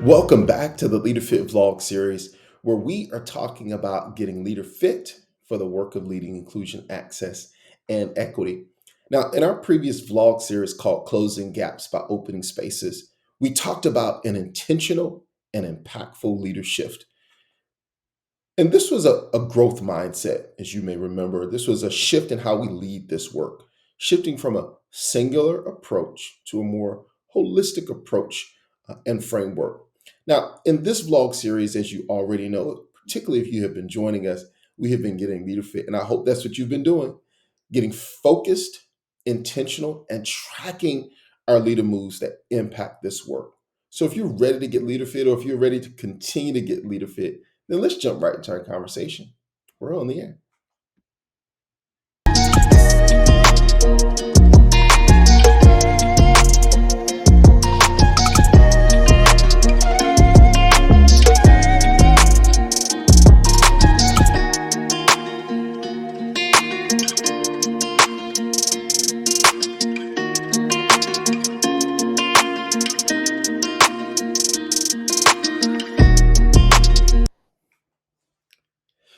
Welcome back to the LeaderFIT vlog series, where we are talking about getting leader fit for the work of leading inclusion, access, and equity. Now, in our previous vlog series called Closing Gaps by Opening Spaces, we talked about an intentional and impactful leader shift. And this was a growth mindset, as you may remember. This was a shift in how we lead this work, shifting from a singular approach to a more holistic approach and framework. Now, in this vlog series, as you already know, particularly if you have been joining us, we have been getting leader fit. And I hope that's what you've been doing, getting focused, intentional, and tracking our leader moves that impact this work. So if you're ready to get leader fit, or if you're ready to continue to get leader fit, then let's jump right into our conversation. We're on the air.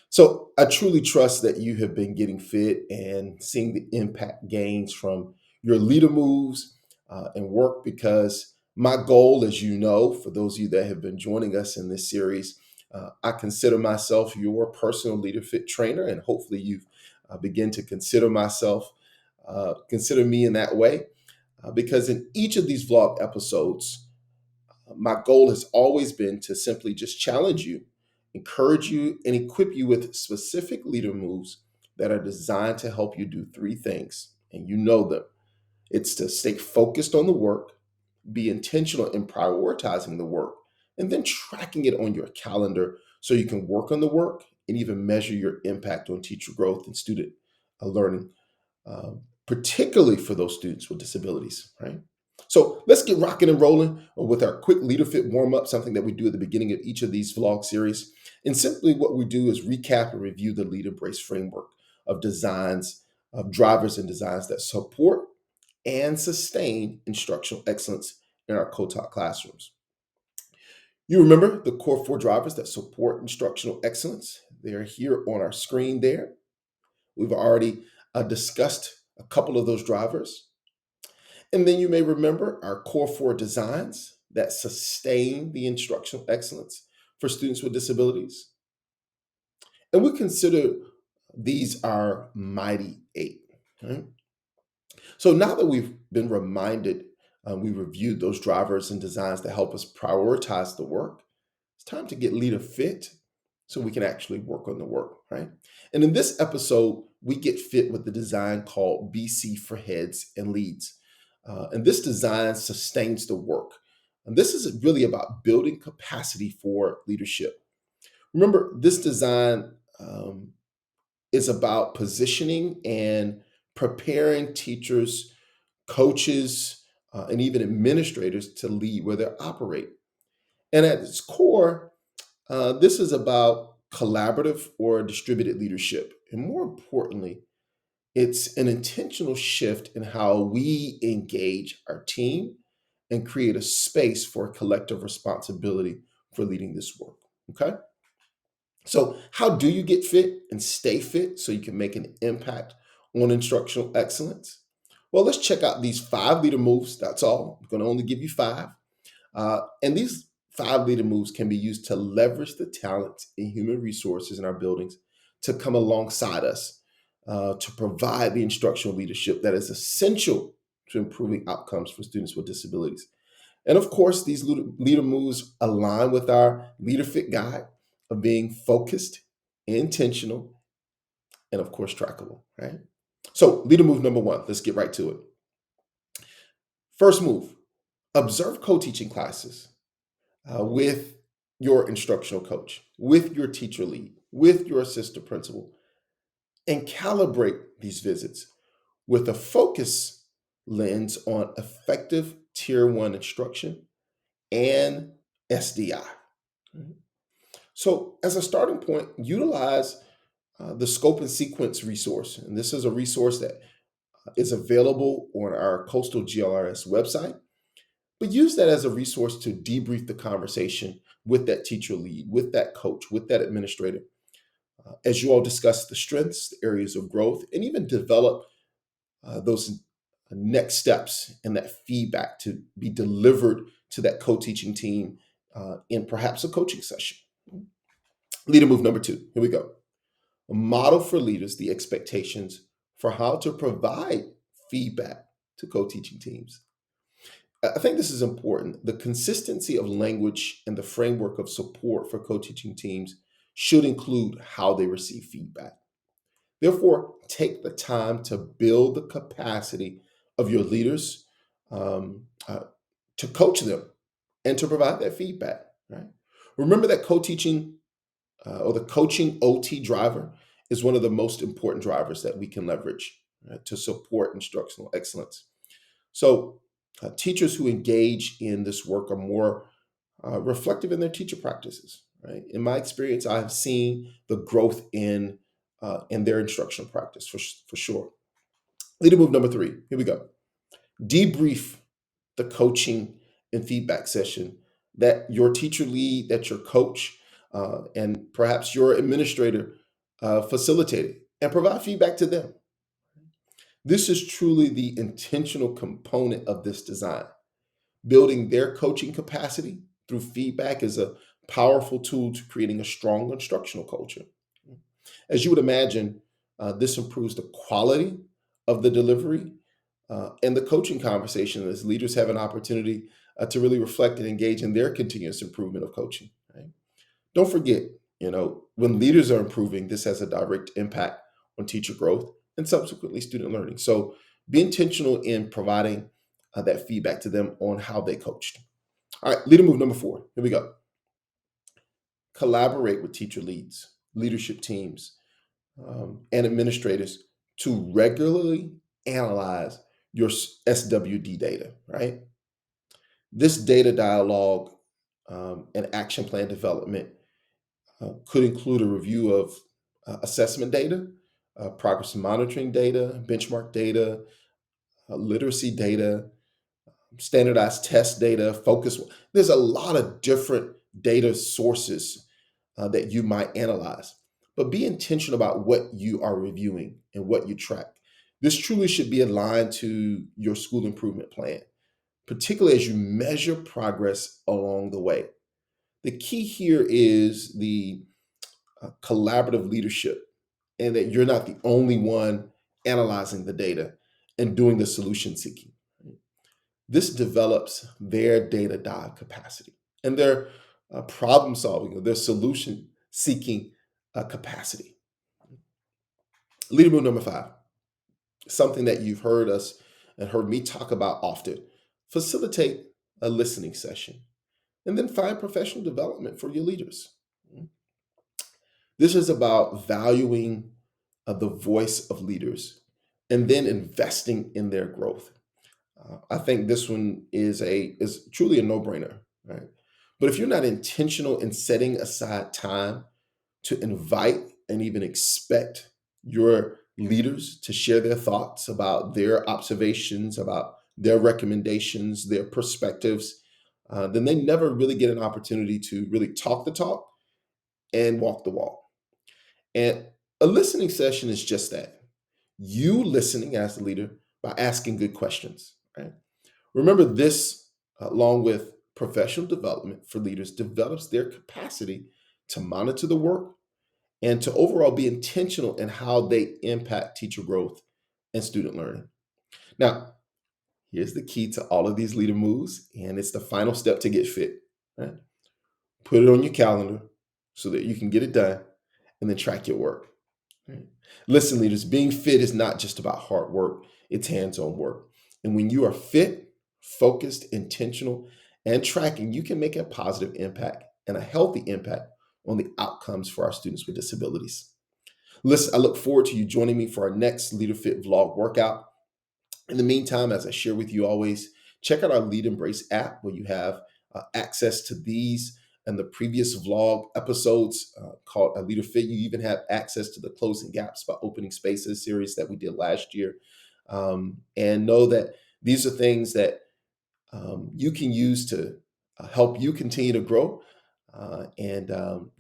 So I truly trust that you have been getting fit and seeing the impact gains from your leader moves and work, because my goal, as you know, for those of you that have been joining us in this series, I consider myself your personal leader fit trainer, and hopefully you've begin to consider me in that way, because in each of these vlog episodes, my goal has always been to simply just challenge you, encourage you, and equip you with specific leader moves that are designed to help you do three things. And you know them. It's to stay focused on the work, be intentional in prioritizing the work, and then tracking it on your calendar so you can work on the work and even measure your impact on teacher growth and student learning, particularly for those students with disabilities, right? So let's get rocking and rolling with our quick leader fit warm up, something that we do at the beginning of each of these vlog series. And simply what we do is recap and review the lead embrace framework of designs, of drivers and designs that support and sustain instructional excellence in our co-taught classrooms. You remember the core four drivers that support instructional excellence. They are here on our screen there. We've already discussed a couple of those drivers. And then you may remember our core four designs that sustain the instructional excellence for students with disabilities. And we consider these our mighty eight. Right? So now that we've been reminded, we reviewed those drivers and designs that help us prioritize the work, it's time to get leader fit so we can actually work on the work, right? And in this episode, we get fit with the design called BC for Heads and Leads. And this design sustains the work. And this is really about building capacity for leadership. Remember, this design is about positioning and preparing teachers, coaches, and even administrators to lead where they operate. And at its core, this is about collaborative or distributed leadership. And more importantly, it's an intentional shift in how we engage our team and create a space for collective responsibility for leading this work. Okay. So, how do you get fit and stay fit so you can make an impact on instructional excellence? Well, let's check out these five leader moves. That's all. I'm going to only give you five. And these five leader moves can be used to leverage the talents and human resources in our buildings to come alongside us to provide the instructional leadership that is essential to improving outcomes for students with disabilities. And of course, these leader moves align with our Leader Fit guide of being focused, intentional, and of course, trackable, right? So, leader move number one, let's get right to it. First move, observe co-teaching classes with your instructional coach, with your teacher lead, with your assistant principal, and calibrate these visits with a focus lens on effective tier one instruction and SDI. So, as a starting point, utilize the scope and sequence resource. And this is a resource that is available on our Coastal GLRS website. But use that as a resource to debrief the conversation with that teacher lead, with that coach, with that administrator, as you all discuss the strengths, the areas of growth, and even develop those next steps and that feedback to be delivered to that co-teaching team in perhaps a coaching session. Leader move number 2. Here we go. Model for leaders the expectations for how to provide feedback to co-teaching teams. I think this is important. The consistency of language and the framework of support for co-teaching teams should include how they receive feedback. Therefore, take the time to build the capacity of your leaders um, uh, to coach them and to provide that feedback. Right? Remember that co-teaching or the coaching OT driver is one of the most important drivers that we can leverage, right, to support instructional excellence. So, teachers who engage in this work are more reflective in their teacher practices. Right? In my experience, I have seen the growth in their instructional practice for sure. Leader move number 3. Here we go. Debrief the coaching and feedback session that your teacher lead, that your coach, and perhaps your administrator facilitated, and provide feedback to them. This is truly the intentional component of this design. Building their coaching capacity through feedback is a powerful tool to creating a strong instructional culture. As you would imagine, this improves the quality of the delivery and the coaching conversation as leaders have an opportunity to really reflect and engage in their continuous improvement of coaching. Right? Don't forget, when leaders are improving, this has a direct impact on teacher growth and subsequently student learning. So be intentional in providing that feedback to them on how they coached. All right, leader move number 4. Here we go. Collaborate with teacher leads, leadership teams, and administrators to regularly analyze your SWD data, right? This data dialogue and action plan development could include a review of assessment data, progress monitoring data, benchmark data, literacy data, standardized test data, focus. There's a lot of different data sources that you might analyze, but be intentional about what you are reviewing and what you track. This truly should be aligned to your school improvement plan, particularly as you measure progress along the way. The key here is the collaborative leadership, and that you're not the only one analyzing the data and doing the solution seeking. This develops their data dive capacity and their problem solving or their solution seeking capacity. Leader move number 5, something that you've heard us and heard me talk about often. Facilitate a listening session and then find professional development for your leaders. This is about valuing the voice of leaders and then investing in their growth. I think this one is truly a no-brainer, right? But if you're not intentional in setting aside time to invite and even expect your leaders to share their thoughts about their observations, about their recommendations, their perspectives, then they never really get an opportunity to really talk the talk and walk the walk. And a listening session is just that. You listening as the leader by asking good questions, right? Remember this, along with professional development for leaders, develops their capacity to monitor the work and to overall be intentional in how they impact teacher growth and student learning. Now, here's the key to all of these leader moves, and it's the final step to get fit. Right? Put it on your calendar so that you can get it done and then track your work. Right? Listen, leaders, being fit is not just about hard work, it's hands on work. And when you are fit, focused, intentional, and tracking, you can make a positive impact and a healthy impact on the outcomes for our students with disabilities. Listen, I look forward to you joining me for our next LeaderFIT vlog workout. In the meantime, as I share with you always, check out our Lead Embrace app where you have access to these and the previous vlog episodes called LeaderFIT. You even have access to the Closing Gaps by Opening Spaces series that we did last year. And know that these are things that you can use to help you continue to grow. And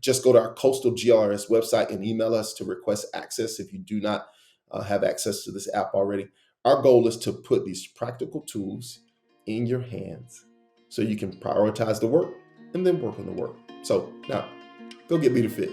just go to our Coastal GRS website and email us to request access if you do not have access to this app already. Our goal is to put these practical tools in your hands so you can prioritize the work and then work on the work. So now go get LeaderFit.